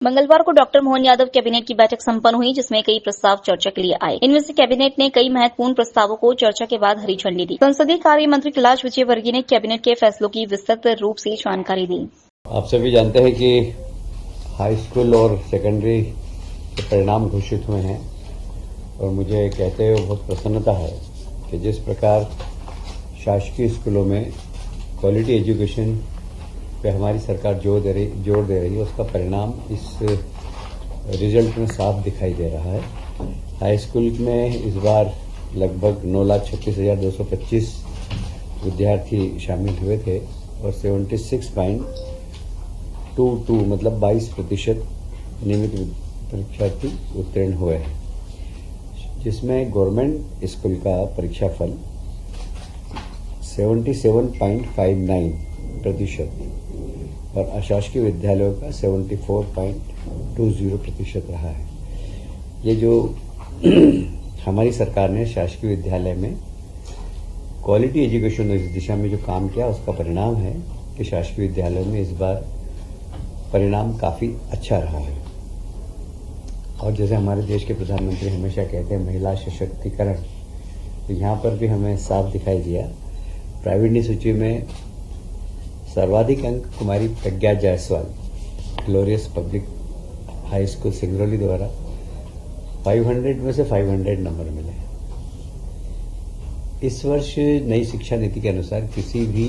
मंगलवार को doctor Mohan Yadav cabinet की बैठक संपन्न हुई, जिसमें कई प्रस्ताव चर्चा के लिए आए। इनमें से कैबिनेट ने कई महत्वपूर्ण प्रस्तावों को चर्चा के बाद हरी झंडी दी। संसदीय कार्य मंत्री कैलाश विजयवर्गीय ने कैबिनेट के फैसलों की विस्तृत रूप से जानकारी दी। आप सभी जानते हैं कि हाई स्कूल और सेकेंडरी के परिणाम घोषित हुए हैं और मुझे कहते हुए बहुत प्रसन्नता है कि जिस प्रकार शासकीय स्कूलों में क्वालिटी एजुकेशन पे हमारी सरकार जोर दे रही है, उसका परिणाम इस रिजल्ट में साफ दिखाई दे रहा है। हाई स्कूल में इस बार लगभग 9,36,225 विद्यार्थी शामिल हुए थे और 76.22 मतलब 22% नियमित परीक्षार्थी उत्तीर्ण हुए हैं, जिसमें गवर्नमेंट स्कूल का परीक्षाफल 77.59% और अशासकीय विद्यालयों का 74.20% रहा है। ये जो हमारी सरकार ने शासकीय विद्यालय में क्वालिटी एजुकेशन इस दिशा में जो काम किया, उसका परिणाम है कि शासकीय विद्यालयों में इस बार परिणाम काफ़ी अच्छा रहा है। और जैसे हमारे देश के प्रधानमंत्री हमेशा कहते हैं महिला सशक्तिकरण, तो यहाँ पर भी हमें साफ दिखाई दिया। प्रावीण्य सूची में सर्वाधिक अंक कुमारी Pragya Jaiswal glorious public high school Singrauli द्वारा 500 में से 500 नंबर मिले। इस वर्ष नई शिक्षा नीति के अनुसार किसी भी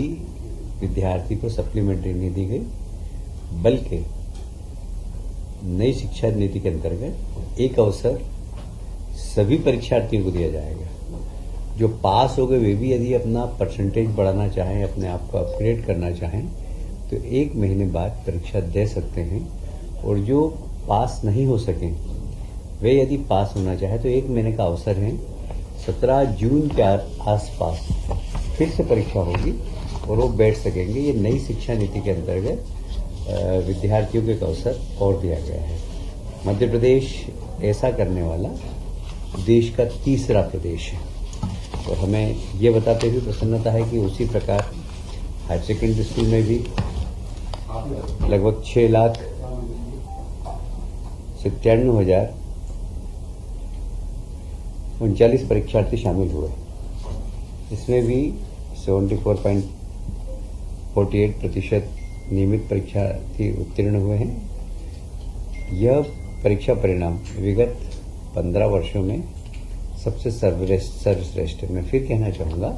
विद्यार्थी को सप्लीमेंट्री नहीं दी गई, बल्कि नई शिक्षा नीति के अंतर्गत एक अवसर सभी परीक्षार्थियों को दिया जाएगा। जो पास हो गए वे भी यदि अपना परसेंटेज बढ़ाना चाहें, अपने आप को अपग्रेड करना चाहें, तो 1 महीने बाद परीक्षा दे सकते हैं। और जो पास नहीं हो सकें वे यदि पास होना चाहे तो 1 महीने का अवसर है। 17 जून के आसपास फिर से परीक्षा होगी और वो बैठ सकेंगे। ये नई शिक्षा नीति के अंतर्गत विद्यार्थियों को एक अवसर और दिया गया है। मध्य प्रदेश ऐसा करने वाला देश का तीसरा प्रदेश है और हमें ये बताते हुए प्रसन्नता है कि उसी प्रकार हायर सेकेंडरी स्कूल में भी लगभग 6,97,039 परीक्षार्थी शामिल हुए। इसमें भी 74.48% नियमित परीक्षार्थी उत्तीर्ण हुए हैं। यह परीक्षा परिणाम विगत 15 वर्षों में सबसे सर्वश्रेष्ठ है। मैं फिर कहना चाहूँगा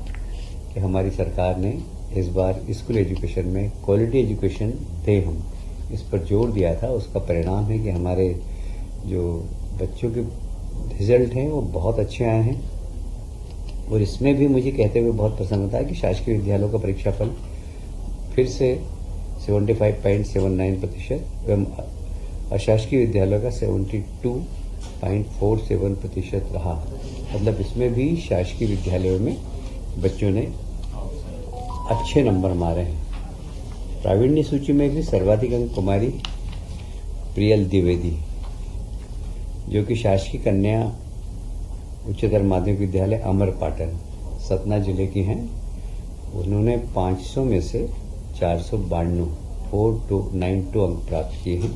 कि हमारी सरकार ने इस बार स्कूल एजुकेशन में क्वालिटी एजुकेशन दे हम इस पर जोर दिया था। उसका परिणाम है कि हमारे जो बच्चों के रिजल्ट हैं वो बहुत अच्छे आए हैं। और इसमें भी मुझे कहते हुए बहुत प्रसन्नता है कि शासकीय विद्यालयों का परीक्षाफल फिर से 75.79% एवं अशासकीय विद्यालयों का 72.47% रहा। मतलब इसमें भी शासकीय विद्यालयों में बच्चों ने अच्छे नंबर मारे हैं। प्रावीण्य सूची में भी सर्वाधिक अंक कुमारी प्रियल द्विवेदी, जो कि शासकीय कन्या उच्चतर माध्यमिक विद्यालय अमरपाटन सतना जिले की हैं। उन्होंने 500 में से 492 अंक प्राप्त किए हैं।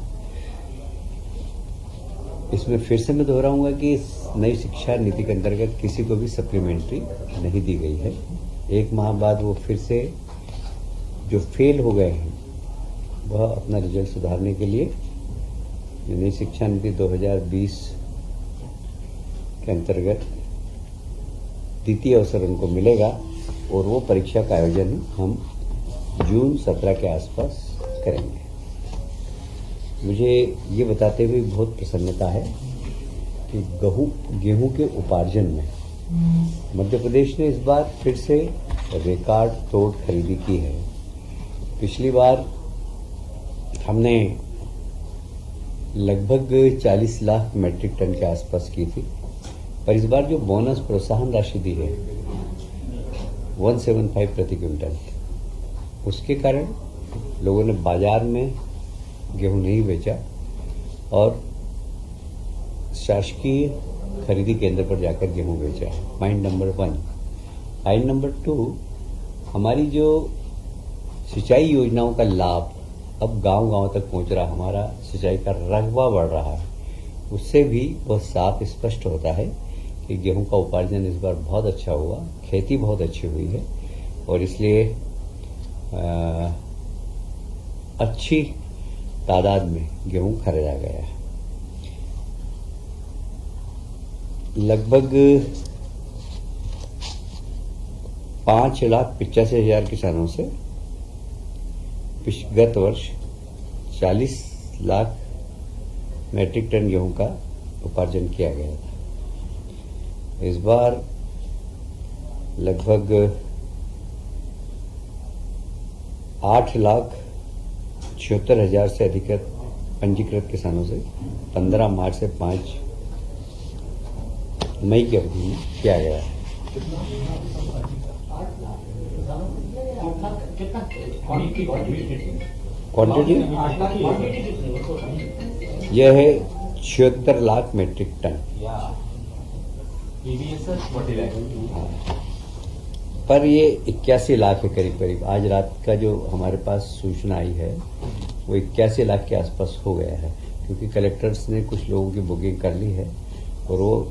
इसमें फिर से मैं दोहराऊंगा कि इस नई शिक्षा नीति के अंतर्गत किसी को भी सप्लीमेंट्री नहीं दी गई है। 1 माह बाद वो फिर से जो फेल हो गए हैं वह अपना रिजल्ट सुधारने के लिए नई शिक्षा नीति 2020 के अंतर्गत द्वितीय अवसर उनको मिलेगा और वो परीक्षा का आयोजन हम जून 17 के आसपास करेंगे। मुझे ये बताते हुए बहुत प्रसन्नता है कि गेहूं के उपार्जन में मध्य प्रदेश ने इस बार फिर से रिकॉर्ड तोड़ खरीदी की है। पिछली बार हमने लगभग 40 लाख मेट्रिक टन के आसपास की थी, पर इस बार जो बोनस प्रोत्साहन राशि दी है 175 प्रति क्विंटल, उसके कारण लोगों ने बाजार में गेहूं नहीं बेचा और शासकीय खरीदी केंद्र पर जाकर गेहूं बेचा। Point number 1। पॉइंट नंबर 2, हमारी जो सिंचाई योजनाओं का लाभ अब गांव-गांव तक पहुंच रहा, हमारा सिंचाई का रकबा बढ़ रहा है, उससे भी वह साफ स्पष्ट होता है कि गेहूं का उपार्जन इस बार बहुत अच्छा हुआ, खेती बहुत अच्छी हुई है और इसलिए अच्छी तादाद में गेहूं खरीदा गया है। लगभग 5,85,000 किसानों से गत वर्ष 40 लाख मैट्रिक टन गेहूं का उपार्जन किया गया था। इस बार लगभग 8,76,000 से अधिक पंजीकृत किसानों से 15 मार्च से 5 मई की अवधि में किया गया है। क्वांटिटी यह है 76 लाख मैट्रिक टन। पर ये 81 लाख है करीब करीब। आज रात का जो हमारे पास सूचना आई है वो 81 लाख के आसपास हो गया है, क्योंकि कलेक्टर्स ने कुछ लोगों की बुकिंग कर ली है और वो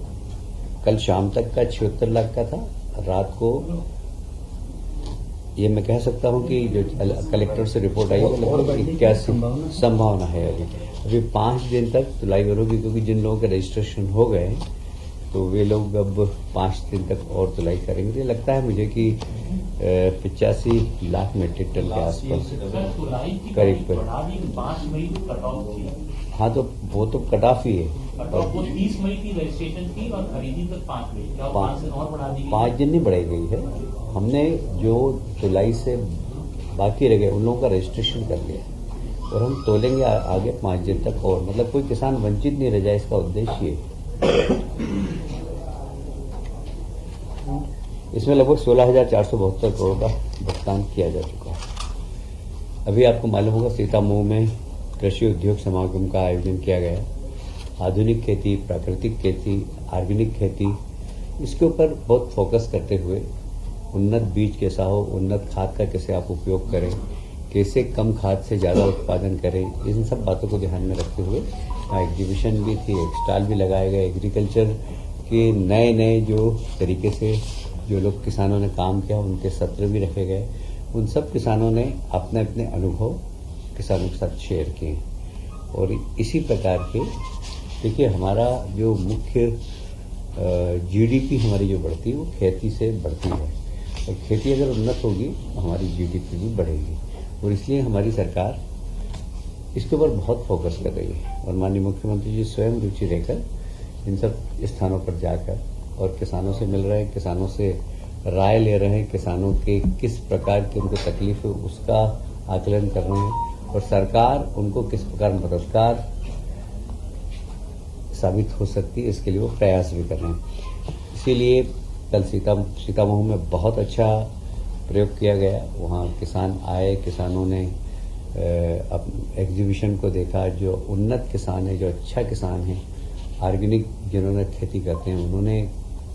कल शाम तक का 76 लाख का था। रात को ये मैं कह सकता हूं कि जो कलेक्टर से रिपोर्ट आई है लगभग 81 संभावना है। अभी 5 दिन तक तुलाई होगी, क्योंकि जिन लोगों के रजिस्ट्रेशन हो गए तो वे लोग अब 5 दिन तक और तुलाई करेंगे। लगता है मुझे कि 85 लाख मैट्रिक टन के आसपास करीब। हाँ, तो वो तो कट ऑफ ही है। 30 मई की रजिस्ट्रेशन थी और खरीदी तक 5 मई। 5 दिन और बढ़ा दी गई? 5 दिन नहीं बढ़ाई गई है। हमने जो जुलाई से बाकी रह गए उन लोगों का रजिस्ट्रेशन कर लिया और हम तोलेंगे आगे 5 दिन तक और। मतलब कोई किसान वंचित नहीं रह जाए, इसका उद्देश्य है। इसमें लगभग 16,472 करोड़ का भुगतान किया जा चुका है। अभी आपको मालूम होगा सीतामऊ में कृषि उद्योग समागम का आयोजन किया गया। आधुनिक खेती, प्राकृतिक खेती, ऑर्गेनिक खेती, इसके ऊपर बहुत फोकस करते हुए उन्नत बीज कैसा हो, उन्नत खाद का कैसे आप उपयोग करें, कैसे कम खाद से ज़्यादा उत्पादन करें, इन सब बातों को ध्यान में रखते हुए एग्जीबिशन भी थी, एक स्टॉल भी लगाए गए। एग्रीकल्चर के नए नए जो तरीके से जो लोग किसानों ने काम किया उनके सत्र भी रखे गए। उन सब किसानों ने अपने अपने अनुभव किसानों के साथ शेयर किए और इसी प्रकार के देखिए हमारा जो मुख्य जीडीपी हमारी जो बढ़ती है वो खेती से बढ़ती है और खेती अगर उन्नत होगी तो हमारी जीडीपी भी बढ़ेगी और इसलिए हमारी सरकार इसके ऊपर बहुत फोकस कर रही है और माननीय मुख्यमंत्री जी स्वयं रुचि लेकर इन सब स्थानों पर जाकर और किसानों से मिल रहे हैं, किसानों से राय ले रहे हैं, किसानों के किस प्रकार की उनको तकलीफ है उसका आकलन कर रहे हैं और सरकार उनको किस प्रकार मददगार साबित हो सकती है इसके लिए वो प्रयास भी कर रहे हैं। इसीलिए कल सीतामऊ में बहुत अच्छा प्रयोग किया गया। वहाँ किसान आए, किसानों ने एग्जीबिशन को देखा। जो उन्नत किसान है, जो अच्छा किसान है, ऑर्गेनिक जिन्होंने खेती करते हैं उन्होंने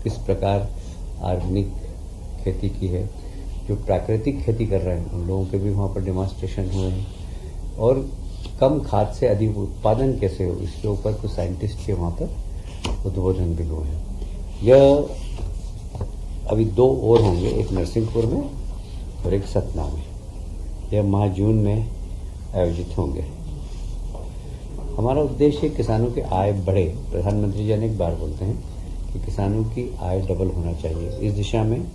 किस प्रकार ऑर्गेनिक खेती की है, जो प्राकृतिक खेती कर रहे हैं उन लोगों के भी वहाँ पर डेमोन्स्ट्रेशन हुए हैं और कम खाद से अधिक उत्पादन कैसे हो इसके ऊपर कुछ साइंटिस्ट के वहाँ पर उद्बोधन भी हुए हैं। यह अभी 2 और होंगे, एक नरसिंहपुर में और एक सतना में। यह माह जून में आयोजित होंगे। हमारा उद्देश्य किसानों की आय बढ़े। प्रधानमंत्री जी अनेक बार बोलते हैं कि किसानों की आय डबल होना चाहिए। इस दिशा में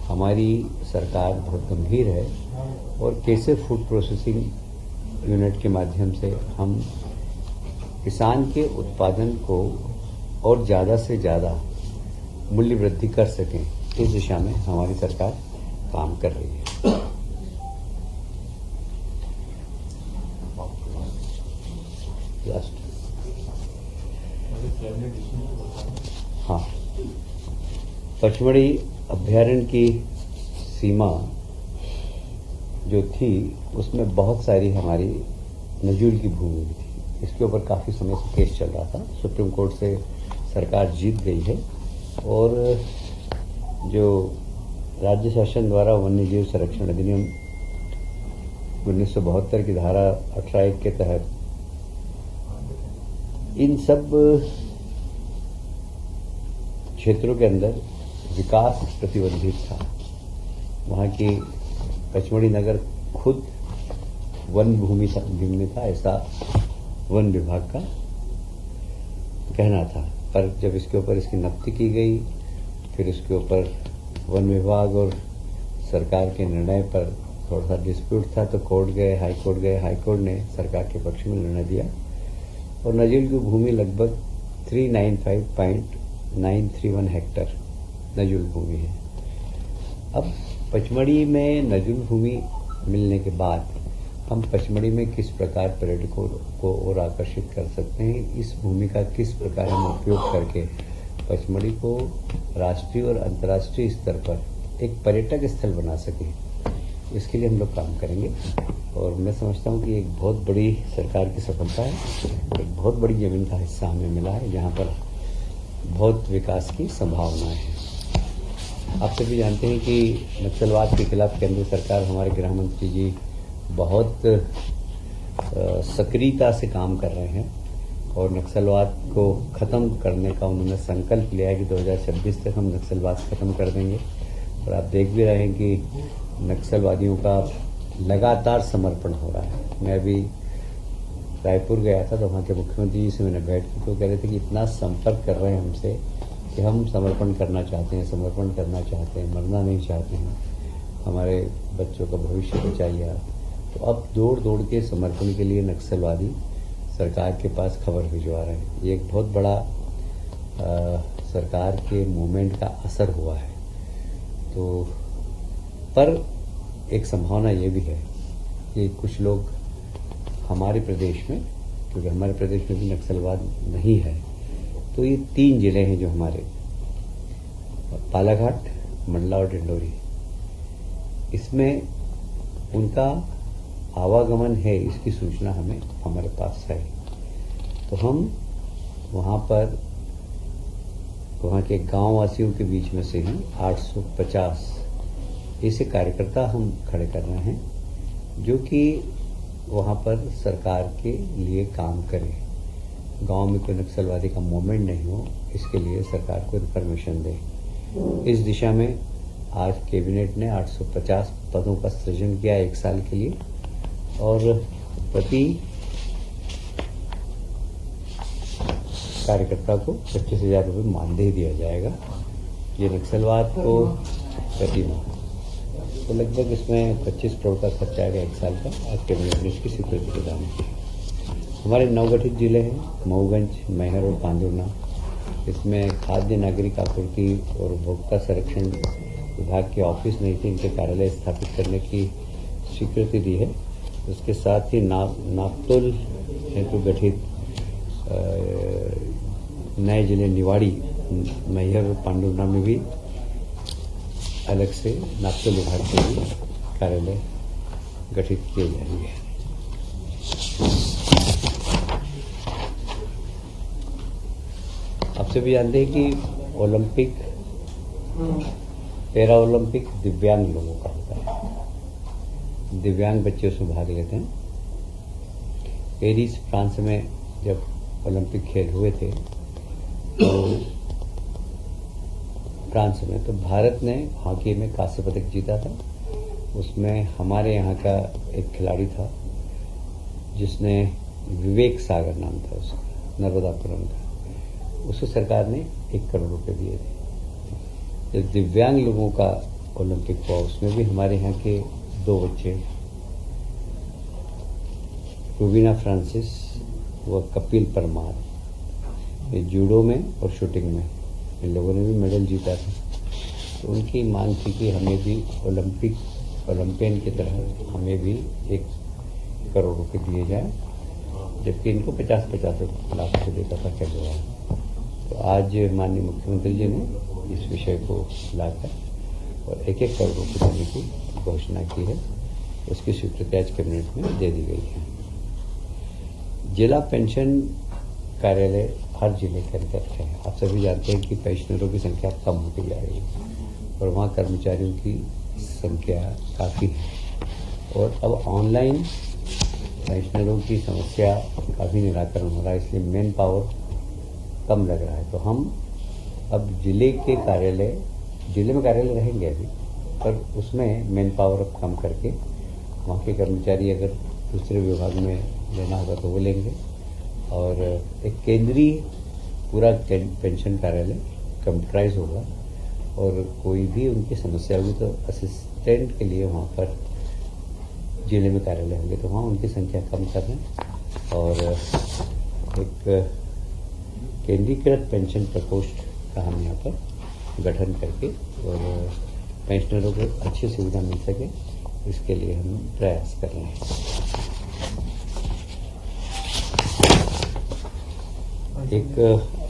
हमारी सरकार बहुत गंभीर है और कैसे फूड प्रोसेसिंग यूनिट के माध्यम से हम किसान के उत्पादन को और ज़्यादा से ज़्यादा मूल्य वृद्धि कर सकें, इस दिशा में हमारी सरकार काम कर रही है। हाँ, पचमढ़ी अभ्यारण्य की सीमा जो थी उसमें बहुत सारी हमारी नजूल की भूमि भी थी। इसके ऊपर काफ़ी समय से केस चल रहा था। सुप्रीम कोर्ट से सरकार जीत गई है और जो राज्य शासन द्वारा वन्य जीव संरक्षण अधिनियम 1972 की धारा 18(1) के तहत इन सब क्षेत्रों के अंदर विकास प्रतिबंधित था। वहाँ की पचमढ़ी नगर खुद वन भूमि में था, ऐसा वन विभाग का कहना था। पर जब इसके ऊपर इसकी नफ्ती की गई, फिर इसके ऊपर वन विभाग और सरकार के निर्णय पर थोड़ा सा डिस्प्यूट था, तो कोर्ट गए, हाई कोर्ट गए। हाई कोर्ट ने सरकार के पक्ष में निर्णय दिया और नजुल की भूमि लगभग 395.931 हेक्टेयर नजुल भूमि है। अब पचमढ़ी में नजुल भूमि मिलने के बाद हम पचमढ़ी में किस प्रकार पर्यटकों को और आकर्षित कर सकते हैं, इस भूमि का किस प्रकार हम उपयोग करके पचमढ़ी को राष्ट्रीय और अंतर्राष्ट्रीय स्तर पर एक पर्यटक स्थल बना सकें, इसके लिए हम लोग काम करेंगे। और मैं समझता हूँ कि एक बहुत बड़ी सरकार की सफलता है, एक बहुत बड़ी जमीन का हिस्सा हमें मिला है जहाँ पर बहुत विकास की संभावनाएं हैं। आप सभी जानते हैं कि नक्सलवाद के खिलाफ केंद्र सरकार, हमारे गृह मंत्री जी बहुत सक्रियता से काम कर रहे हैं और नक्सलवाद को खत्म करने का उन्होंने संकल्प लिया है कि 2026 तक हम नक्सलवाद खत्म कर देंगे। और आप देख भी रहे हैं कि नक्सलवादियों का लगातार समर्पण हो रहा है। मैं अभी रायपुर गया था तो वहाँ के मुख्यमंत्री जी से मैंने बैठ की, तो कह रहे थे कि इतना संपर्क कर रहे हैं हमसे कि हम समर्पण करना चाहते हैं, समर्पण करना चाहते हैं, मरना नहीं चाहते हैं, हमारे बच्चों का भविष्य बचाइए। तो अब दौड़ दौड़ के समर्पण के लिए नक्सलवादी सरकार के पास खबर भिजवा रहे हैं। ये एक बहुत बड़ा सरकार के मूवमेंट का असर हुआ है। तो पर एक संभावना ये भी है कि कुछ लोग हमारे प्रदेश में, क्योंकि हमारे प्रदेश में भी नक्सलवाद नहीं है, तो ये 3 जिले हैं जो हमारे बालाघाट, मंडला और डिंडोरी, इसमें उनका आवागमन है, इसकी सूचना हमारे पास है। तो हम वहाँ पर वहाँ के गांव वासियों के बीच में से ही 850 ऐसे कार्यकर्ता हम खड़े कर रहे हैं जो कि वहाँ पर सरकार के लिए काम करें, गांव में कोई नक्सलवादी का मूवमेंट नहीं हो, इसके लिए सरकार को इन्फॉर्मेशन दे। इस दिशा में आज कैबिनेट ने 850 पदों का सृजन किया 1 साल के लिए और प्रति कार्यकर्ता को 25,000 रुपये मानदेय दिया जाएगा। ये नक्सलवाद को प्रति माह, तो लगभग इसमें 25 करोड़ का खर्चा आएगा 1 साल का। आज कैबिनेट ने इसकी स्वीकृति प्रदान की। हमारे नवगठित जिले हैं मऊगंज, मैहर और पांडुर्ना। इसमें खाद्य नागरिक आपूर्ति और उपभोक्ता संरक्षण विभाग के ऑफिस नहीं थे, इनके कार्यालय स्थापित करने की स्वीकृति दी है। उसके साथ ही नापतोल हेतु गठित नए जिले निवाड़ी, मैहर और पांडुर्ना में भी अलग से नापतोल विभाग के लिए कार्यालय गठित किए जाएंगे। आप सभी जानते हैं कि ओलंपिक, पैरा ओलंपिक दिव्यांग लोगों का होता है। दिव्यांग बच्चे उसमें भाग लेते हैं। पेरिस, फ्रांस में जब ओलंपिक खेल हुए थे तो फ्रांस में, तो भारत ने हॉकी में कांस्य पदक जीता था। उसमें हमारे यहाँ का एक खिलाड़ी था जिसने, विवेक सागर नाम था उसका, नर्मदापुरम का, उसे सरकार ने 1 करोड़ रुपए दिए थे। जब दिव्यांग लोगों का ओलंपिक हुआ उसमें भी हमारे यहाँ के 2 बच्चे, रुबीना फ्रांसिस व कपिल परमार, ये जूडो में और शूटिंग में इन लोगों ने भी मेडल जीता था। तो उनकी मांग थी कि हमें भी ओलंपियन की तरह हमें भी 1 करोड़ रुपए दिए जाए, जबकि इनको 50-50 लाख रुपये देता था केजरीवाल। तो आज माननीय मुख्यमंत्री जी ने इस विषय को लाकर और 1-1 करोड़ रुपये देने की घोषणा की है। उसकी स्वीकृति आज कैबिनेट में दे दी गई है। जिला पेंशन कार्यालय हर जिले के अंतर्गत है। आप सभी जानते हैं कि पेंशनरों की संख्या कम होती जा रही है और वहाँ कर्मचारियों की संख्या काफ़ी है और अब ऑनलाइन पेंशनरों की समस्या काफ़ी निराकरण हो रहा है, इसलिए मैन पावर कम लग रहा है। तो हम अब जिले में कार्यालय रहेंगे अभी, पर उसमें मैन पावर अब कम करके वहाँ के कर्मचारी अगर दूसरे विभाग में लेना होगा तो वो लेंगे, और एक केंद्रीय पूरा पेंशन कार्यालय कंप्यूटराइज होगा, और कोई भी उनकी समस्या होगी तो असिस्टेंट के लिए वहाँ पर जिले में कार्यालय होंगे, तो वहाँ उनकी संख्या कम करना और एक केंद्रीकृत पेंशन प्रकोष्ठ का हम यहाँ पर गठन करके और पेंशनरों को अच्छी सुविधा मिल सके, इसके लिए हम प्रयास कर रहे हैं।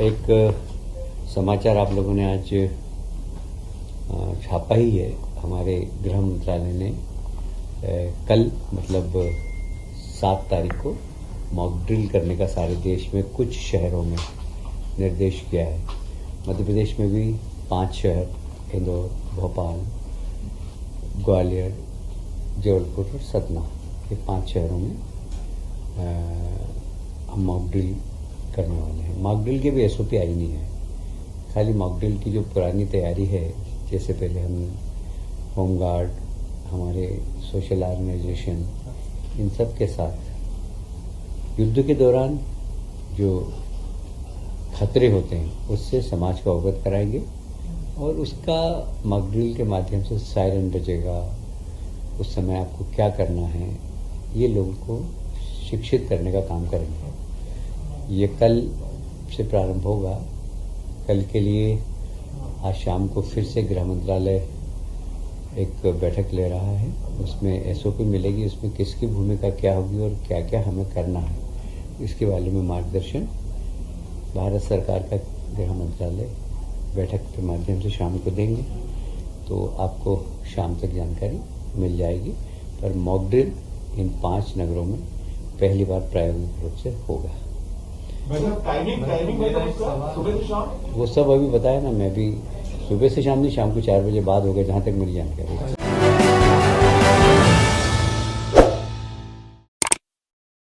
एक समाचार आप लोगों ने आज छापा ही है, हमारे गृह मंत्रालय ने कल मतलब 7 तारीख को मॉक ड्रिल करने का सारे देश में कुछ शहरों में निर्देश किया है। मध्य प्रदेश में भी 5 शहर, इंदौर, भोपाल, ग्वालियर, जबलपुर और सतना, ये 5 शहरों में हम मॉक ड्रिल करने वाले हैं। मॉक ड्रिल के भी एसओपी आई नहीं है, खाली मॉक ड्रिल की जो पुरानी तैयारी है, जैसे पहले हम होमगार्ड, हमारे सोशल ऑर्गेनाइजेशन, इन सब के साथ युद्ध के दौरान जो खतरे होते हैं उससे समाज को अवगत कराएंगे, और उसका मॉक ड्रिल के माध्यम से सायरन बजेगा, उस समय आपको क्या करना है, ये लोगों को शिक्षित करने का काम करेंगे। ये कल से प्रारंभ होगा। कल के लिए आज शाम को फिर से गृह मंत्रालय एक बैठक ले रहा है, उसमें एसओपी मिलेगी, उसमें किसकी भूमिका क्या होगी और क्या क्या हमें करना है, इसके बारे में मार्गदर्शन भारत सरकार का गृह मंत्रालय बैठक के माध्यम से शाम को देंगे, तो आपको शाम तक जानकारी मिल जाएगी। पर मॉक ड्रिल इन 5 नगरों में पहली बार प्रायोगिक रूप से होगा। वो सब अभी बताया ना, मैं भी सुबह से शाम नहीं, शाम को 4 बजे बाद होगा, जहाँ तक मेरी जानकारी।